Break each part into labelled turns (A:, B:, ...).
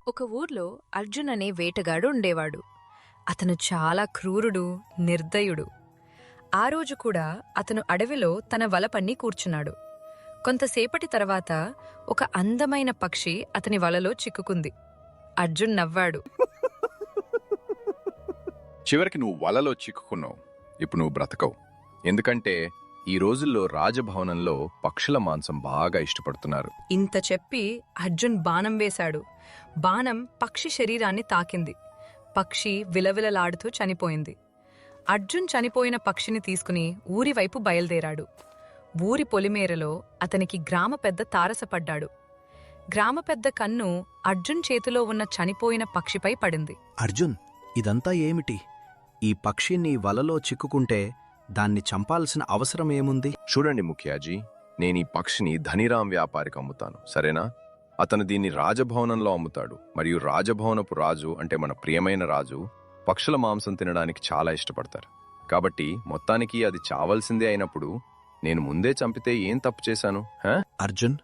A: ఒక ఊర్లో అర్జున్ అనే వేటగాడు ఉండేవాడు. అతను చాలా క్రూరుడు, నిర్దయుడు. ఆ రోజు కూడా అతను అడవిలో తన వల పన్ని కూర్చున్నాడు. కొంతసేపటి తర్వాత ఒక అందమైన పక్షి అతని వలలో చిక్కుకుంది. అర్జున్ నవ్వాడు.
B: చివరికి నువ్వు వలలో చిక్కుకున్నావు. ఇప్పుడు నువ్వు బ్రతకవు. ఎందుకంటే ఈ రోజుల్లో రాజభవనంలో పక్షుల మాంసం బాగా ఇష్టపడుతున్నారు.
A: ఇంత చెప్పి అర్జున్ బాణం వేశాడు. బాణం పక్షి శరీరాన్ని తాకింది. పక్షి విలవిలలాడుతూ చనిపోయింది. అర్జున్ చనిపోయిన పక్షిని తీసుకుని ఊరివైపు బయలుదేరాడు. ఊరి పొలిమేరలో అతనికి గ్రామ పెద్ద తారసపడ్డాడు. గ్రామ పెద్ద కన్ను అర్జున్ చేతిలో ఉన్న చనిపోయిన పక్షిపై పడింది.
C: అర్జున్, ఇదంతా ఏమిటి? ఈ పక్షి నీ వలలో చిక్కుకుంటే దాన్ని చంపాల్సిన అవసరమేముంది?
B: చూడండి ముఖ్యాజీ, నేను ఈ పక్షిని ధనిరాం వ్యాపారికి అమ్ముతాను, సరేనా? అతను దీన్ని రాజభవనంలో అమ్ముతాడు. మరియు రాజభవనపు రాజు అంటే మన ప్రియమైన రాజు పక్షుల మాంసం తినడానికి చాలా ఇష్టపడతారు. కాబట్టి మొత్తానికి అది చావాల్సిందే అయినప్పుడు నేను ముందే చంపితే ఏం తప్పు చేశాను?
C: అర్జున్,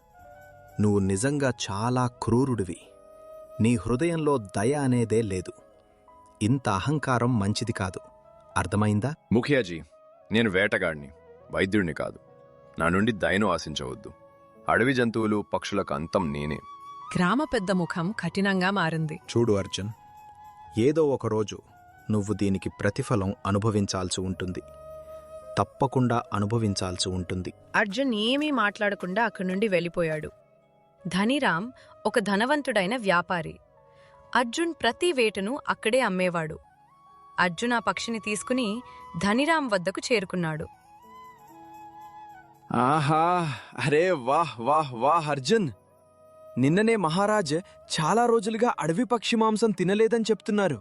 C: నువ్వు నిజంగా చాలా క్రూరుడివి. నీ హృదయంలో దయ అనేదే లేదు. ఇంత అహంకారం మంచిది కాదు. అర్థమైందా?
B: ముఖ్యాజీ, నేను వేటగాడిని, వైద్యుడిని కాదు. నా నుండి దయను ఆశించవద్దు. అడవి జంతువులు, పక్షులకు అంతం నేనే.
A: గ్రామ పెద్ద ముఖం కఠినంగా మారింది.
C: చూడు అర్జున్, ఏదో ఒకరోజు నువ్వు దీనికి ప్రతిఫలం అనుభవించాల్సి ఉంటుంది. తప్పకుండా అనుభవించాల్సి ఉంటుంది.
A: అర్జున్ ఏమీ మాట్లాడకుండా అక్కడి నుండి వెళ్ళిపోయాడు. ధనిరాం ఒక ధనవంతుడైన వ్యాపారి. అర్జున్ ప్రతి వేటను అక్కడే అమ్మేవాడు. అర్జున్ ఆ పక్షిని తీసుకుని ధనిరాం వద్దకు చేరుకున్నాడు.
D: ఆహా, అరే వాహ్ వాహ్ వాహ్ అర్జున్! నిన్ననే మహారాజ్ చాలా రోజులుగా అడవి పక్షి మాంసం తినలేదని చెప్తున్నారు.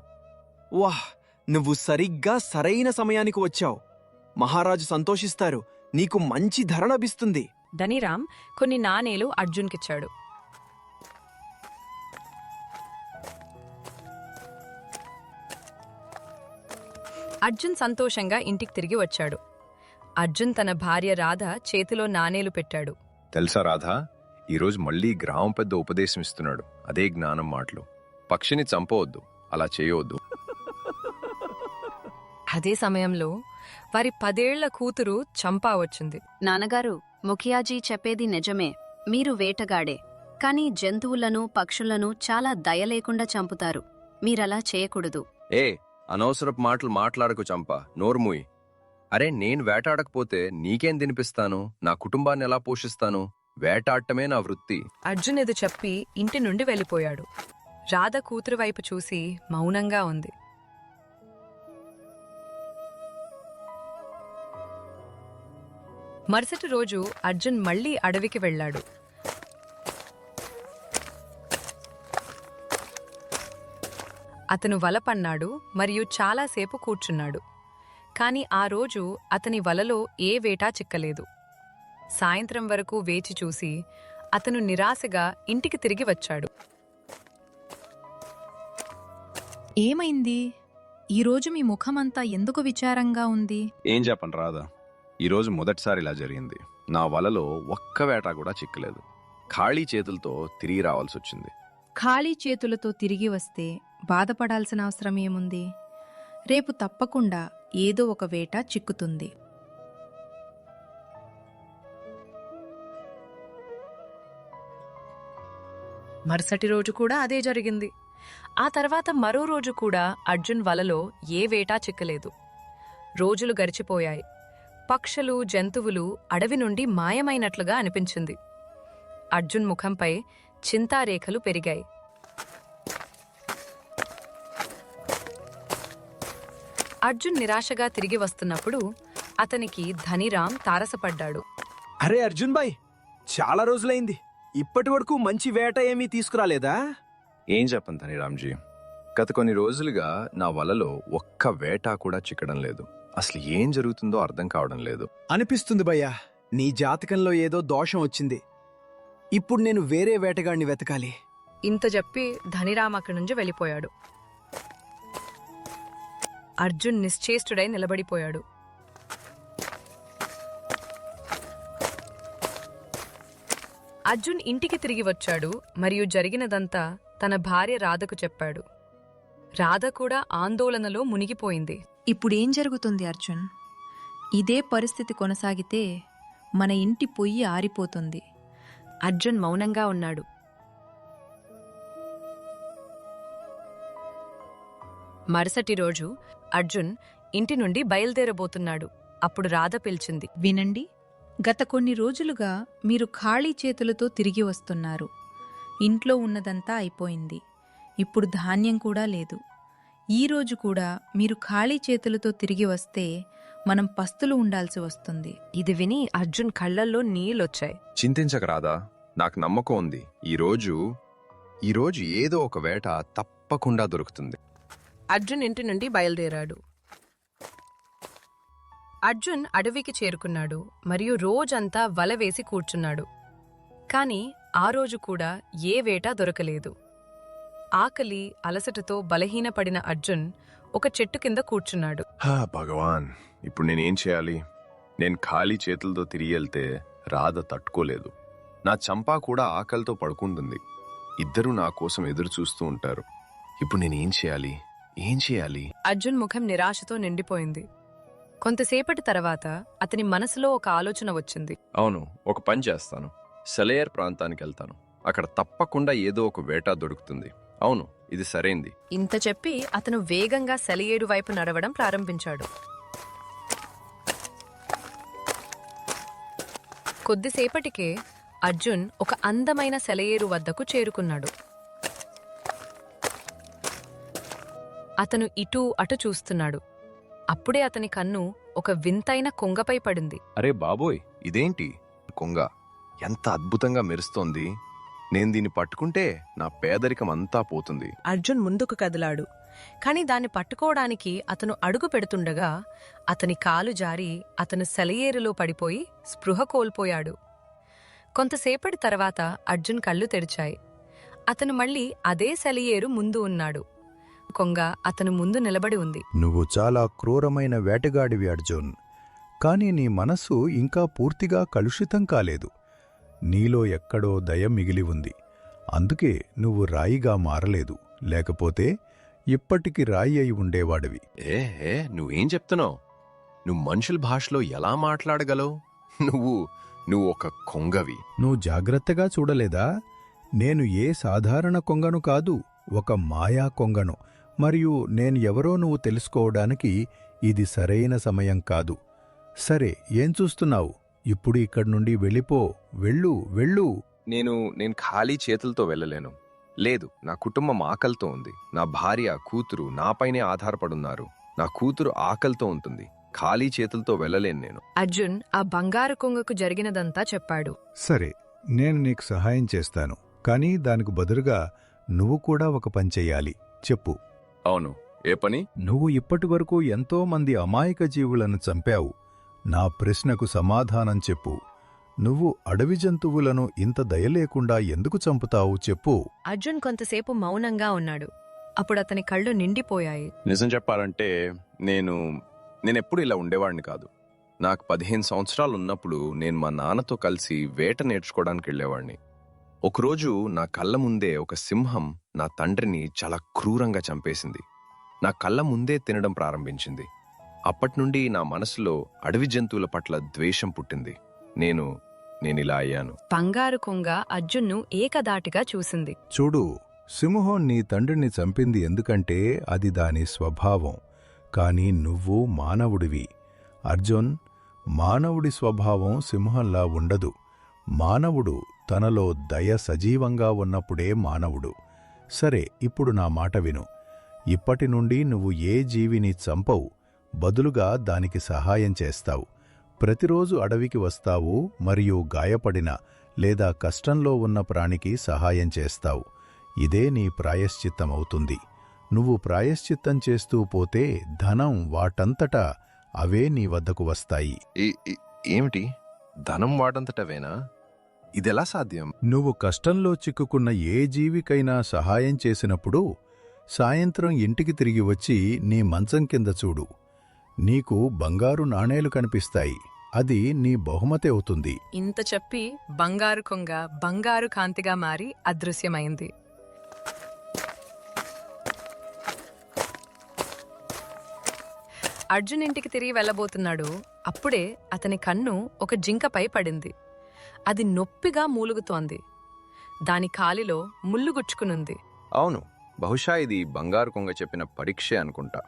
D: వాహ్, నువ్వు సరిగ్గా సరైన సమయానికి వచ్చావు. మహారాజు సంతోషిస్తారు. నీకు మంచి ధర లభిస్తుంది.
A: ధనిరాం కొన్ని నాణేలు అర్జున్కిచ్చాడు. అర్జున్ సంతోషంగా ఇంటికి తిరిగి వచ్చాడు. అర్జున్ తన భార్య రాధ చేతిలో నాణేలు పెట్టాడు.
B: తెలుసా రాధా, ఈరోజు మళ్ళీ గ్రామం పెద్ద ఉపదేశం ఇస్తున్నాడు. అదే జ్ఞానం మాటలు. పక్షిని చంపవద్దు, అలా చేయవద్దు.
A: అదే సమయంలో వారి 10 ఏళ్ల కూతురు చంపా వచ్చింది.
E: నాన్నగారు, ముఖియాజీ చెప్పేది నిజమే. మీరు వేటగాడే, కాని జంతువులను, పక్షులను చాలా దయ లేకుండా చంపుతారు. మీరలా చేయకూడదు.
B: ఏ, అనవసరపు మాటలు మాట్లాడకు చంపా, నోర్ముయ్. అరే, నేను వేటాడకపోతే నీకేం తినిపిస్తాను? నా కుటుంబాన్ని ఎలా పోషిస్తాను? వేటాడటమే నా వృత్తి.
A: అర్జున్ ఇది చెప్పి ఇంటి నుండి వెళ్ళిపోయాడు. రాధ కూతురు వైపు చూసి మౌనంగా ఉంది. మరుసటి రోజు అర్జున్ మళ్లీ అడవికి వెళ్లాడు. అతను వల పన్నాడు మరియు చాలాసేపు కూర్చున్నాడు. కాని ఆ రోజు అతని వలలో ఏ వేటా చిక్కలేదు. సాయంత్రం వరకు వేచి చూసి అతను నిరాశగా ఇంటికి తిరిగి వచ్చాడు.
F: ఏమైంది? ఈరోజు మీ ముఖమంతా ఎందుకు విచారంగా ఉంది?
B: ఏం చెప్పను రాధా, ఈరోజు మొదటిసారి ఇలా జరిగింది. నా వలలో ఒక్క వేట కూడా చిక్కలేదు. ఖాళీ చేతులతో తిరిగి రావాల్సి వచ్చింది.
F: ఖాళీ చేతులతో తిరిగి వస్తే బాధపడాల్సిన అవసరం ఏముంది? రేపు తప్పకుండా ఏదో ఒక వేట చిక్కుతుంది.
A: మరుసటి రోజు కూడా అదే జరిగింది. ఆ తర్వాత మరో రోజు కూడా అర్జున్ వలలో ఏ వేటా చిక్కలేదు. రోజులు గడిచిపోయాయి. పక్షులు, జంతువులు అడవి నుండి మాయమైనట్లుగా అనిపించింది. అర్జున్ ముఖంపై చింతారేఖలు పెరిగాయి. అర్జున్ నిరాశగా తిరిగి వస్తున్నప్పుడు అతనికి ధనిరాం తారసపడ్డాడు.
D: అరే అర్జున్ బాయ్, చాలా రోజులైంది. ఇప్పటి వరకు మంచి వేట ఏమీ తీసుకురాలేదా?
B: ఏం చెప్పను ధనిరాంజీ, గత కొన్ని రోజులుగా నా వలలో ఒక్క వేట కూడా చిక్కడం లేదు. అసలు ఏం జరుగుతుందో అర్థం కావడం లేదు.
D: అనిపిస్తుంది భయ్యా, నీ జాతకంలో ఏదో దోషం వచ్చింది. ఇప్పుడు నేను వేరే వేటగాడిని వెతకాలి.
A: ఇంత చెప్పి ధనిరాం అక్కడి నుంచి వెళ్ళిపోయాడు. అర్జున్ నిశ్చేష్టుడై నిలబడిపోయాడు. అర్జున్ ఇంటికి తిరిగి వచ్చాడు మరియు జరిగినదంతా తన భార్య రాధకు చెప్పాడు. రాధ కూడా ఆందోళనలో మునిగిపోయింది.
F: ఇప్పుడేం జరుగుతుంది అర్జున్? ఇదే పరిస్థితి కొనసాగితే మన ఇంటి పొయ్యి ఆరిపోతుంది.
A: అర్జున్ మౌనంగా ఉన్నాడు. మరుసటి రోజు అర్జున్ ఇంటి నుండి బయలుదేరబోతున్నాడు. అప్పుడు రాధ పిలిచింది.
F: వినండి, గత కొన్ని రోజులుగా మీరు ఖాళీ చేతులతో తిరిగి వస్తున్నారు. ఇంట్లో ఉన్నదంతా అయిపోయింది. ఇప్పుడు ధాన్యం కూడా లేదు. ఈ రోజు కూడా మీరు ఖాళీ చేతులతో తిరిగి వస్తే మనం పస్తులు ఉండాల్సి వస్తుంది.
A: ఇది విని అర్జున్ కళ్ళల్లో నీళ్ళొచ్చాయి.
B: చింతించక రాదా, నాకు నమ్మకం ఉంది. ఈరోజు ఏదో ఒక వేట తప్పకుండా దొరుకుతుంది.
A: అర్జున్ ఇంటి నుండి బయలుదేరాడు. అర్జున్ అడవికి చేరుకున్నాడు మరియు రోజంతా వల వేసి కూర్చున్నాడు. కాని ఆ రోజు కూడా ఏ వేట దొరకలేదు. ఆకలి అలసటతో బలహీనపడిన అర్జున్ ఒక చెట్టు కింద కూర్చున్నాడు.
B: భగవాన్, ఇప్పుడు నేనేం చేయాలి? నేను ఖాళీ చేతులతో తిరిగి వెళ్తే రాధ తట్టుకోలేదు. నా చంపా కూడా ఆకలితో పడుకుంటుంది. ఇద్దరూ నా కోసం ఎదురు చూస్తూ ఉంటారు. ఇప్పుడు నేనేం చేయాలి?
A: అర్జున్ ముఖం నిరాశతో నిండిపోయింది. కొంతసేపటి తర్వాత అతని మనసులో ఒక ఆలోచన వచ్చింది.
B: అవును, ఒక పని చేస్తాను. సెలయర్ ప్రాంతానికి వెళ్తాను. అక్కడ తప్పకుండా ఏదో ఒక వేట దొరుకుతుంది. అవును, ఇది సరైంది.
A: ఇంత చెప్పి అతను వేగంగా సెలయేరు వైపు నడవడం ప్రారంభించాడు. కొద్దిసేపటికే అర్జున్ ఒక అందమైన సెలయేరు వద్దకు చేరుకున్నాడు. అతను ఇటూ అటు చూస్తున్నాడు. అప్పుడే అతని కన్ను ఒక వింతైన కొంగపై పడింది.
B: అరే బాబోయ్, ఇదేంటి కొంగ? ఎంత అద్భుతంగా మెరుస్తోంది! నేను దీన్ని పట్టుకుంటే నా పేదరికం అంతా పోతుంది.
A: అర్జున్ ముందుకు కదిలాడు. కాని దాన్ని పట్టుకోవడానికి అతను అడుగు పెడుతుండగా అతని కాలు జారి అతను సెలయేరులో పడిపోయి స్పృహ కోల్పోయాడు. కొంతసేపటి తర్వాత అర్జున్ కళ్ళు తెరిచాయి. అతను మళ్ళీ అదే సెలయేరు ముందు ఉన్నాడు. కొంగ అతను ముందు నిలబడి ఉంది.
G: నువ్వు చాలా క్రూరమైన వేటగాడివి అర్జున్. కాని నీ మనస్సు ఇంకా పూర్తిగా కలుషితం కాలేదు. నీలో ఎక్కడో దయ మిగిలి ఉంది. అందుకే నువ్వు రాయిగా మారలేదు. లేకపోతే ఇప్పటికి రాయి అయి ఉండేవాడివి.
B: నువ్వేం చెప్తున్నావు? నువ్వు మనుషుల భాషలో ఎలా మాట్లాడగలవు? నువ్వు ఒక కొంగవి.
G: నువ్వు జాగ్రత్తగా చూడలేదా? నేను ఏ సాధారణ కొంగను కాదు, ఒక మాయా కొంగను. మరియు నేను ఎవరో నువ్వు తెలుసుకోవడానికి ఇది సరైన సమయం కాదు. సరే, ఏం చూస్తున్నావు? ఇప్పుడు ఇక్కడి నుండి వెళ్ళిపో. వెళ్ళు.
B: నేను ఖాళీ చేతులతో వెళ్ళలేను. లేదు, నా కుటుంబం ఆకలితో ఉంది. నా భార్య, కూతురు నాపైనే ఆధారపడున్నారు. నా కూతురు ఆకలితో ఉంటుంది. ఖాళీ చేతులతో వెళ్ళలేను నేను.
A: అర్జున్ ఆ బంగారు కొంగకు జరిగినదంతా చెప్పాడు.
G: సరే, నేను నీకు సహాయం చేస్తాను. కానీ దానికి బదులుగా నువ్వు కూడా ఒక పని చెయ్యాలి. చెప్పు.
B: అవును, ఏ పని?
G: నువ్వు ఇప్పటివరకు ఎంతో మంది అమాయక జీవులను చంపావు. నా ప్రశ్నకు సమాధానం చెప్పు. నువ్వు అడవి జంతువులను ఇంత దయలేకుండా ఎందుకు చంపుతావు చెప్పు.
A: అర్జున్ కొంతసేపు మౌనంగా ఉన్నాడు. అప్పుడు అతని కళ్ళు నిండిపోయాయి.
B: నిజం చెప్పాలంటే నేనెప్పుడు ఇలా ఉండేవాడిని కాదు. నాకు 15 సంవత్సరాలున్నప్పుడు నేను మా నాన్నతో కలిసి వేట నేర్చుకోవడానికి వెళ్ళేవాడిని. ఒకరోజు నా కళ్ళ ముందే ఒక సింహం నా తండ్రిని చాలా క్రూరంగా చంపేసింది. నా కళ్ళ ముందే తినడం ప్రారంభించింది. అప్పట్నుండి నా మనసులో అడవి జంతువుల పట్ల ద్వేషం పుట్టింది. నేనిలా అయ్యాను.
A: బంగారు కొంగ అర్జున్ను ఏకదాటిగా చూసింది.
G: చూడు, సింహం నీ తండ్రిని చంపింది ఎందుకంటే అది దాని స్వభావం. కాని నువ్వు మానవుడివి. అర్జున్, మానవుడి స్వభావం సింహంలా ఉండదు. మానవుడు తనలో దయ సజీవంగా ఉన్నప్పుడే మానవుడు. సరే, ఇప్పుడు నా మాట విను. ఇప్పటి నుండి నువ్వు ఏ జీవిని చంపవు, బదులుగా దానికి సహాయం చేస్తావు. ప్రతిరోజు అడవికి వస్తావు మరియు గాయపడిన లేదా కష్టంలో ఉన్న ప్రాణికి సహాయం చేస్తావు. ఇదే నీ ప్రాయశ్చిత్తమవుతుంది. నువ్వు ప్రాయశ్చిత్తం చేస్తూ పోతే ధనం వాటంతటా అవే నీ వద్దకు వస్తాయి.
B: ఏమిటి? ధనం వాటంతటవేనా? ఇదెలా సాధ్యం?
G: నువ్వు కష్టంలో చిక్కుకున్న ఏ జీవికైనా సహాయం చేసినప్పుడు సాయంత్రం ఇంటికి తిరిగి వచ్చి నీ మంచం కింద చూడు. నీకు బంగారు నాణేలు కనిపిస్తాయి. అది నీ బహుమతి అవుతుంది.
A: ఇంత చెప్పి బంగారు కొంగ బంగారు కాంతిగా మారి అదృశ్యమైంది. అర్జున్ ఇంటికి తిరిగి వెళ్ళబోతున్నాడు. అప్పుడే అతని కన్ను ఒక జింకపై పడింది. అది నొప్పిగా మూలుగుతోంది. దాని కాలిలో ముళ్ళు గుచ్చుకునుంది.
B: అవును, బహుశా ఇది బంగారు కొంగ చెప్పిన పరీక్షే అనుకుంటా.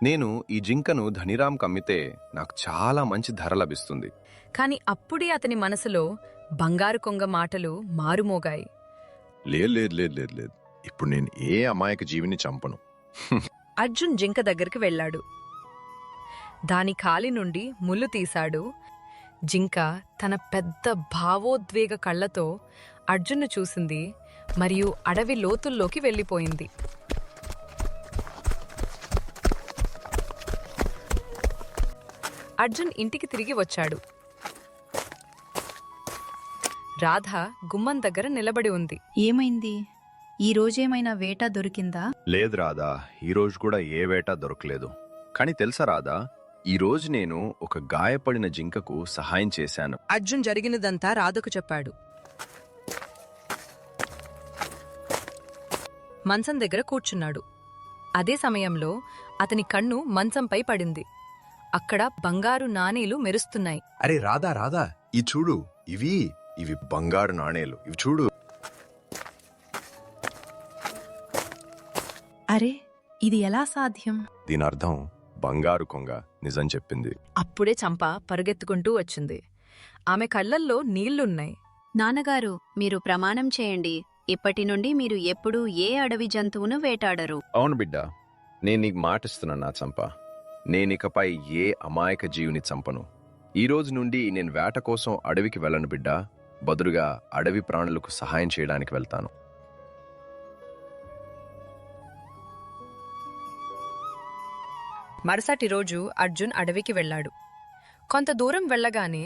B: నేను ఈ జింకను ధనిరామ్ కమ్మితే నాకు చాలా మంచి ధర లభిస్తుంది.
A: కాని అప్పుడే అతని మనసులో బంగారు కొంగ మాటలు మారుమోగాయి.
B: లేదు, ఇప్పుడు నేను ఏ అమాయక జీవిని చంపను.
A: అర్జున్ జింక దగ్గరికి వెళ్ళాడు. దాని కాలి నుండి ముళ్ళు తీశాడు. జింక తన పెద్ద భావోద్వేగ కళ్ళతో అర్జున్ను చూసింది మరియు అడవి లోతుల్లోకి వెళ్ళిపోయింది. అర్జున్ ఇంటికి తిరిగి వచ్చాడు. రాధ గుమ్మం దగ్గర నిలబడి ఉంది.
F: ఏమైంది? ఈ రోజేమైనా వేట దొరికిందా?
B: లేదు రాధా, ఈరోజు కూడా ఏ వేట దొరకలేదు. కాని తెలుసా రాధా, ఈరోజు నేను ఒక గాయపడిన జింకకు సహాయం చేశాను.
A: అర్జున్ జరిగినదంతా రాధకు చెప్పాడు. మంచం దగ్గర కూర్చున్నాడు. అదే సమయంలో అతని కన్ను మంచంపై పడింది. అక్కడ బంగారు నాణేలు మెరుస్తున్నాయి.
B: అరే రాధా, ఈ చూడు, ఇవి బంగారు నాణేలు, ఇవి చూడు.
F: అరే, ఇది ఎలా సాధ్యం?
B: దీని అర్థం బంగారు కొంగ నిజం చెప్పింది.
A: అప్పుడే చంప పరుగెత్తుకుంటూ వచ్చింది. ఆమె కళ్ళల్లో నీళ్లున్నాయి.
E: నాన్నగారు, మీరు ప్రమాణం చేయండి. ఇప్పటి నుండి మీరు ఎప్పుడూ ఏ అడవి జంతువును వేటాడరు.
B: అవును బిడ్డ, నేను నీకు మాటిస్తున్నా నా చంప. నేనికపై ఏ అమాయక జీవిని చంపను. ఈ రోజు నుండి నేను వేట కోసం అడవికి వెళ్ళను బిడ్డ. బదులుగా అడవి ప్రాణులకు సహాయం చేయడానికి వెళ్తాను.
A: మరుసటి రోజు అర్జున్ అడవికి వెళ్ళాడు. కొంత దూరం వెళ్ళగానే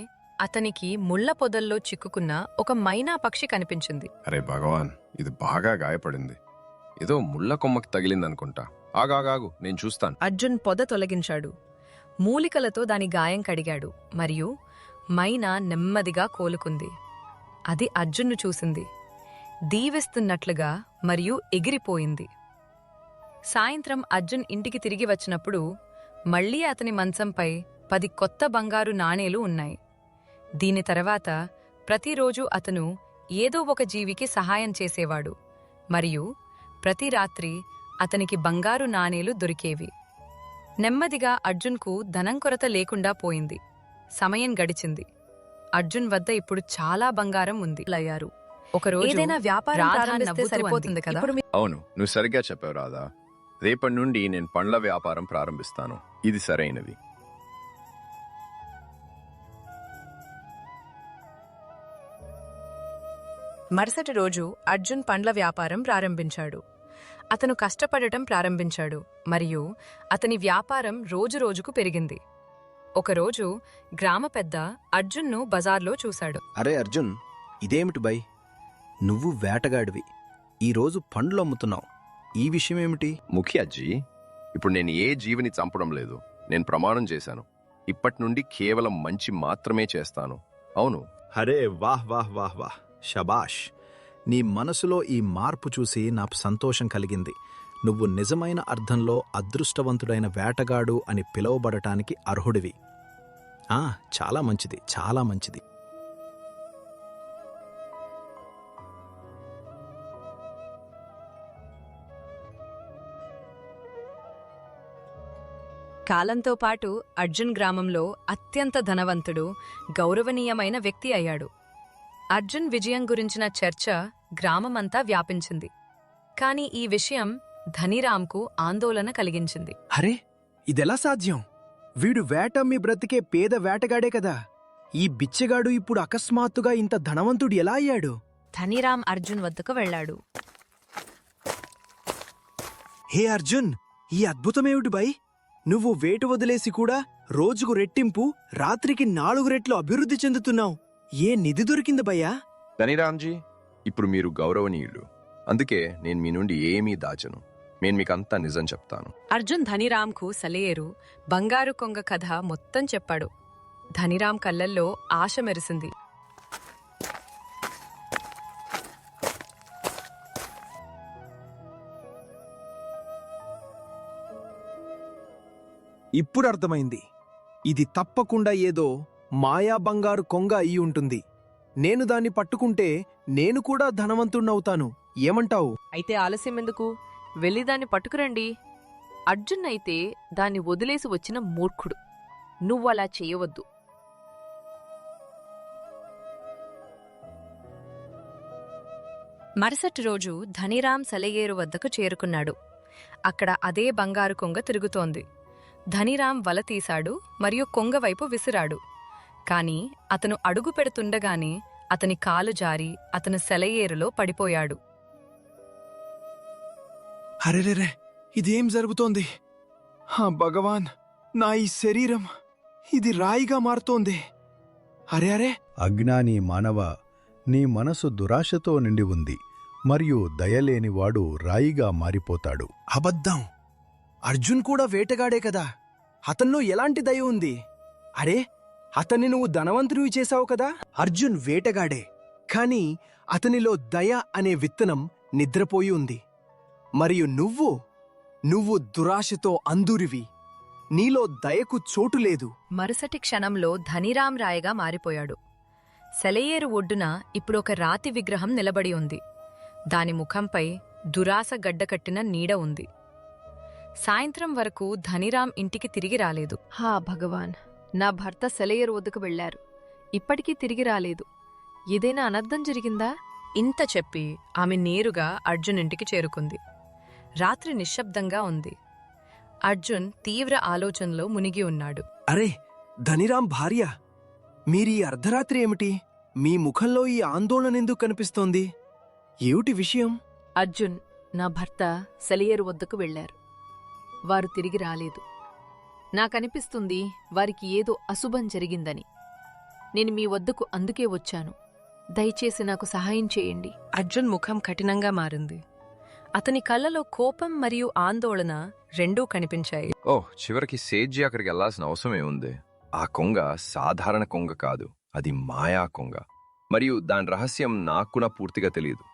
A: అతనికి ముళ్ల పొదల్లో చిక్కుకున్న ఒక మైనా పక్షి కనిపించింది.
B: అరే భగవాన్, ఇది బాగా గాయపడింది. ఏదో ముళ్ళ కొమ్మకి తగిలిందనుకుంటా. ఆగాగాగు, నేను చూస్తాను.
A: అర్జున్ పొద తొలగించాడు. మూలికలతో దాని గాయం కడిగాడు మరియు మైనా నెమ్మదిగా కోలుకుంది. అది అర్జున్ను చూసింది, దీవిస్తున్నట్లుగా మరియు ఎగిరిపోయింది. సాయంత్రం అర్జున్ ఇంటికి తిరిగి వచ్చినప్పుడు మళ్లీ అతని మంచంపై 10 కొత్త బంగారు నాణేలు ఉన్నాయి. దీని తర్వాత ప్రతిరోజు అతను ఏదో ఒక జీవికి సహాయం చేసేవాడు మరియు ప్రతి రాత్రి అతనికి బంగారు నాణేలు దొరికేవి. నెమ్మదిగా అర్జున్కు ధనం కొరత లేకుండా పోయింది. సమయం గడిచింది. అర్జున్ వద్ద ఇప్పుడు చాలా బంగారం ఉంది. అయ్యారు. ఒకరోజు ఏదైనా వ్యాపారం రాధ ప్రారంభిస్తే నవ్వుతూ సరిపోతుంది అంది. కదా.
B: అవును, నువ్వు సరిగ్గా చెప్పావు రాధా. రేపటి నుండి నేను పండ్ల వ్యాపారం ప్రారంభిస్తాను. ఇది సరైనది.
A: మరుసటి రోజు అర్జున్ పండ్ల వ్యాపారం ప్రారంభించాడు. అతను కష్టపడటం ప్రారంభించాడు మరియు అతని వ్యాపారం రోజురోజుకు పెరిగింది. ఒకరోజు గ్రామ పెద్ద అర్జున్ను బజార్లో చూశాడు.
C: అరే అర్జున్, ఇదేమిటి బై? నువ్వు వేటగాడివి, ఈరోజు పండ్లు అమ్ముతున్నావు. ఈ విషయమేమిటి?
B: ముఖ్యాజీ, ఇప్పుడు నేను ఏ జీవిని చంపడం లేదు. నేను ప్రమాణం చేశాను. ఇప్పటి నుండి కేవలం మంచి మాత్రమే చేస్తాను. అవును.
C: అరే వాహ్ వాహ్ వాహ్ వాహ్, షబాష్! నీ మనసులో ఈ మార్పు చూసి నాకు సంతోషం కలిగింది. నువ్వు నిజమైన అర్థంలో అదృష్టవంతుడైన వేటగాడు అని పిలువబడటానికి అర్హుడివి. చాలా మంచిది, చాలా మంచిది.
A: కాలంతో పాటు అర్జున్ గ్రామంలో అత్యంత ధనవంతుడు, గౌరవనీయమైన వ్యక్తి అయ్యాడు. అర్జున్ విజయం గురించిన చర్చ గ్రామమంతా వ్యాపించింది. కాని ఈ విషయం ధనిరామ్కు ఆందోళన కలిగించింది.
D: అరే, ఇదెలా సాధ్యం? వీడు వేటమ్మి బ్రతికే పేద వేటగాడే కదా. ఈ బిచ్చగాడు ఇప్పుడు అకస్మాత్తుగా ఇంత ధనవంతుడు ఎలా అయ్యాడు?
A: ధనిరామ్ అర్జున్ వద్దకు వెళ్ళాడు.
D: హే అర్జున్, ఈ అద్భుతమేమిటి బై? నువ్వు వేటు వదిలేసి కూడా రోజుకు రెట్టింపు, రాత్రికి 4 రెట్లు అభివృద్ధి చెందుతున్నావు. ఏ నిధి దొరికింది భయ్యా?
B: ధనిరామ్జీ, ఇప్పుడు మీరు గౌరవనీయులు. అందుకే నేను మీ నుండి ఏమీ దాచను. నేను మీకంతా నిజం చెప్తాను.
A: అర్జున్ ధనిరామ్కు సలయేరు బంగారు కొంగ కథ మొత్తం చెప్పాడు. ధనిరాం కళ్ళల్లో ఆశ మెరిసింది.
D: ఇప్పుడు అర్థమైంది. ఇది తప్పకుండా ఏదో మాయా బంగారు కొంగ అయి ఉంటుంది. నేను దాన్ని పట్టుకుంటే నేను కూడా ధనవంతుణ్ణవుతాను. ఏమంటావు?
H: అయితే ఆలస్యం ఎందుకు? వెళ్ళి దాన్ని పట్టుకురండి. అర్జున్ అయితే దాన్ని వదిలేసి వచ్చిన మూర్ఖుడు. నువ్వలా చేయవద్దు.
A: మరుసటి రోజు ధనిరాం సెలయేరు వద్దకు చేరుకున్నాడు. అక్కడ అదే బంగారు కొంగ తిరుగుతోంది. ధనిరాం వల తీశాడు మరియు కొంగ వైపు విసిరాడు. కాని అతను అడుగు పెడుతుండగానే అతని కాలు జారి అతను సెలయేరులో పడిపోయాడు.
D: అరెరెరే, ఇదేం జరుగుతోంది? భగవాన్, నా ఈ శరీరం ఇది రాయిగా మారుతోంది. అరే అరే,
G: అజ్ఞాని మానవ, నీ మనసు దురాశతో నిండి ఉంది మరియు దయలేనివాడు రాయిగా మారిపోతాడు.
D: అబద్ధం. అర్జున్ కూడా వేటగాడే కదా. అతన్నో ఎలాంటి దయ ఉంది? అరే, అతన్ని నువ్వు ధనవంతుడివి చేశావు కదా. అర్జున్ వేటగాడే, కాని అతనిలో దయ అనే విత్తనం నిద్రపోయి ఉంది. మరియు నువ్వు దురాశతో అంధురివి. నీలో దయకు చోటు లేదు.
A: మరుసటి క్షణంలో ధనిరాం రాయిగా మారిపోయాడు. సెలయేరు ఒడ్డున ఇప్పుడు ఒక రాతి విగ్రహం నిలబడి ఉంది. దాని ముఖంపై దురాశ గడ్డకట్టిన నీడ ఉంది. సాయంత్రం వరకు ధనిరాం ఇంటికి తిరిగి రాలేదు.
H: హా భగవాన్, నా భర్త సెలయేరు వద్దకు వెళ్లారు. ఇప్పటికీ తిరిగి రాలేదు. ఏదైనా అనర్థం జరిగిందా?
A: ఇంత చెప్పి ఆమె నేరుగా అర్జున్ ఇంటికి చేరుకుంది. రాత్రి నిశ్శబ్దంగా ఉంది. అర్జున్ తీవ్ర ఆలోచనలో మునిగి ఉన్నాడు.
D: అరే, ధనిరాం భార్య, మీరీ అర్ధరాత్రి ఏమిటి? మీ ముఖంలో ఈ ఆందోళనెందుకు కనిపిస్తోంది? ఏమిటి విషయం?
H: అర్జున్, నా భర్త సెలయేరు వద్దకు వెళ్లారు. వారు తిరిగి రాలేదు. నాకనిపిస్తుంది వారికి ఏదో అశుభం జరిగిందని. నేను మీ వద్దకు అందుకే వచ్చాను. దయచేసి నాకు సహాయం చేయండి.
A: అర్జున్ ముఖం కఠినంగా మారింది. అతని కళ్ళలో కోపం మరియు ఆందోళన రెండూ కనిపించాయి.
B: చివరికి సేజ్జీ అక్కడికి వెళ్లాల్సిన అవసరమే ఉంది. ఆ కొంగ సాధారణ కొంగ కాదు, అది మాయా కొంగ. మరియు దాని రహస్యం నాకునా పూర్తిగా తెలియదు.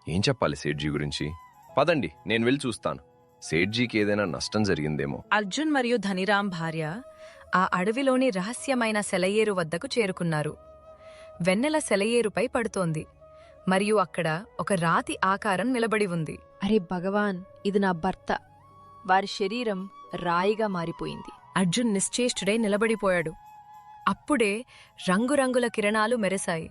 B: ఏం చెప్పాలి సేట్జీ గురించి? పదండి, నేను వెళ్ళి చూస్తాను. సేట్జీకి ఏదైనా నష్టం జరిగిందేమో.
A: అర్జున్ మరియు ధనిరాం భార్య ఆ అడవిలోని రహస్యమైన సెలయేరు వద్దకు చేరుకున్నారు. వెన్నెల సెలయేరుపై పడుతోంది మరియు అక్కడ ఒక రాతి ఆకారం నిలబడి ఉంది.
H: అరే భగవాన్, ఇది నా భర్త. వారి శరీరం రాయిగా మారిపోయింది.
A: అర్జున్ నిశ్చేష్టుడై నిలబడిపోయాడు. అప్పుడే రంగురంగుల కిరణాలు మెరిశాయి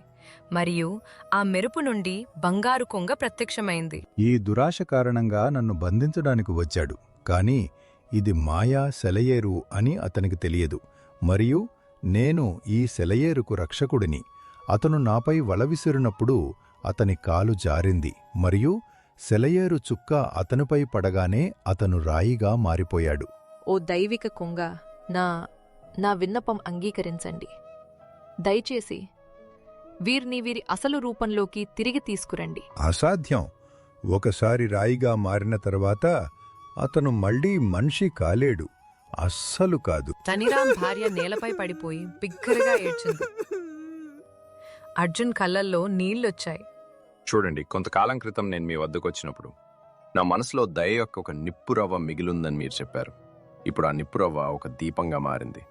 A: మరియు ఆ మెరుపు నుండి బంగారు కొంగ ప్రత్యక్షమైంది.
G: ఈ దురాశ కారణంగా నన్ను బంధించడానికి వచ్చాడు, కాని ఇది మాయా సెలయేరు అని అతనికి తెలియదు. మరియు నేను ఈ సెలయేరుకు రక్షకుడిని. అతను నాపై వల విసిరినప్పుడు అతని కాలు జారింది మరియు సెలయేరు చుక్క అతనిపై పడగానే అతను రాయిగా మారిపోయాడు.
H: ఓ దైవిక కొంగ, నా విన్నపం అంగీకరించండి. దయచేసి వీరిని వీరి అసలు రూపంలోకి తిరిగి తీసుకురండి.
G: అసాధ్యం. ఒకసారి రాయిగా మారిన తర్వాత అతను మళ్లీ మనిషి కాలేడు. అస్సలు కాదు.
A: ధనిరాం భార్య నేలపై పడిపోయి బిగ్గరగా ఏడ్చింది. అర్జున్ కళ్ళల్లో నీళ్లొచ్చాయి.
B: చూడండి, కొంతకాలం క్రితం నేను మీ వద్దకు వచ్చినప్పుడు నా మనసులో దయ యొక్క ఒక నిప్పురవ్వ మిగిలుందని మీరు చెప్పారు. ఇప్పుడు ఆ నిప్పురవ్వ ఒక దీపంగా మారింది.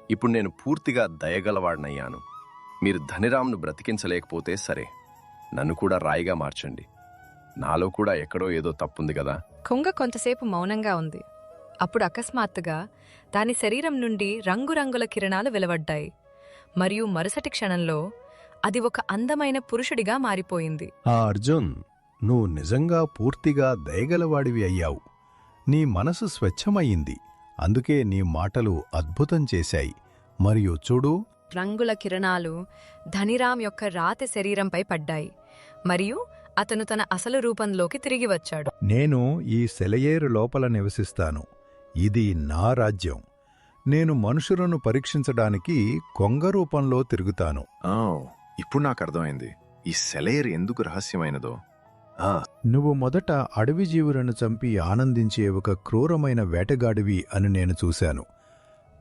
B: ఇప్పుడు నేను పూర్తిగా దయగలవాడినయ్యాను. మీరు ధనిరాంను బ్రతికించలేకపోతే సరే, నన్ను కూడా రాయిగా మార్చండి. నాలో కూడా ఎక్కడో ఏదో తప్పుంది కదా.
A: కొంగ కొంతసేపు మౌనంగా ఉంది. అప్పుడు అకస్మాత్తుగా దాని శరీరం నుండి రంగురంగుల కిరణాలు వెలువడ్డాయి మరియు మరుసటి క్షణంలో అది ఒక అందమైన పురుషుడిగా మారిపోయింది.
G: అర్జున్, నువ్వు నిజంగా పూర్తిగా దయగలవాడివి అయ్యావు. నీ మనసు స్వచ్ఛమయ్యింది. అందుకే నీ మాటలు అద్భుతం చేశాయి. మరియు చూడు,
A: రంగుల కిరణాలు ధనిరాం యొక్క రాతి శరీరంపై పడ్డాయి మరియు అతను తన అసలు రూపంలోకి తిరిగి వచ్చాడు.
G: నేను ఈ సెలయేరు లోపల నివసిస్తాను. ఇది నా రాజ్యం. నేను మనుషులను పరీక్షించడానికి కొంగ రూపంలో తిరుగుతాను.
B: ఇప్పుడు నాకు అర్థమైంది ఈ సెలయేరు ఎందుకు రహస్యమైనదో.
G: నువ్వు మొదట అడవి జీవులను చంపి ఆనందించే ఒక క్రూరమైన వేటగాడివి అని నేను చూశాను.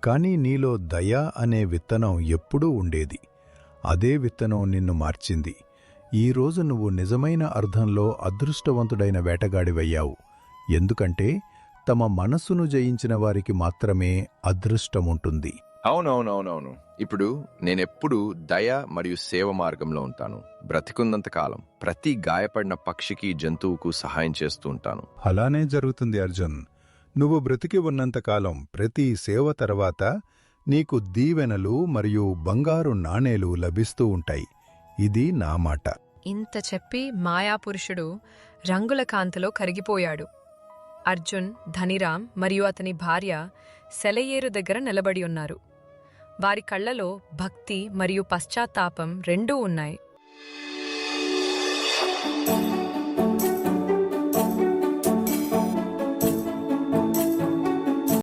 G: కాని నీలో దయ అనే విత్తనం ఎప్పుడూ ఉండేది. అదే విత్తనం నిన్ను మార్చింది. ఈరోజు నువ్వు నిజమైన అర్థంలో అదృష్టవంతుడైన వేటగాడివయ్యావు. ఎందుకంటే తమ మనస్సును జయించిన వారికి మాత్రమే అదృష్టముంటుంది.
B: అవునవునవునవును. ఇప్పుడు నేనెప్పుడూ దయ మరియు సేవ మార్గంలో ఉంటాను. బ్రతికున్నంత కాలం ప్రతి గాయపడిన పక్షికి, జంతువుకు సహాయం చేస్తూ ఉంటాను.
G: అలానే జరుగుతుంది అర్జున్. నువ్వు బ్రతికి ఉన్నంతకాలం ప్రతి సేవ తర్వాత నీకు దీవెనలు మరియు బంగారు నాణేలు లభిస్తూ ఉంటాయి. ఇది నా మాట.
A: ఇంత చెప్పి మాయాపురుషుడు రంగుల కాంతిలో కరిగిపోయాడు. అర్జున్, ధనిరాం మరియు అతని భార్య సెలయేరు దగ్గర నిలబడి ఉన్నారు. వారి కళ్లలో భక్తి మరియు పశ్చాత్తాపం రెండూ ఉన్నాయి.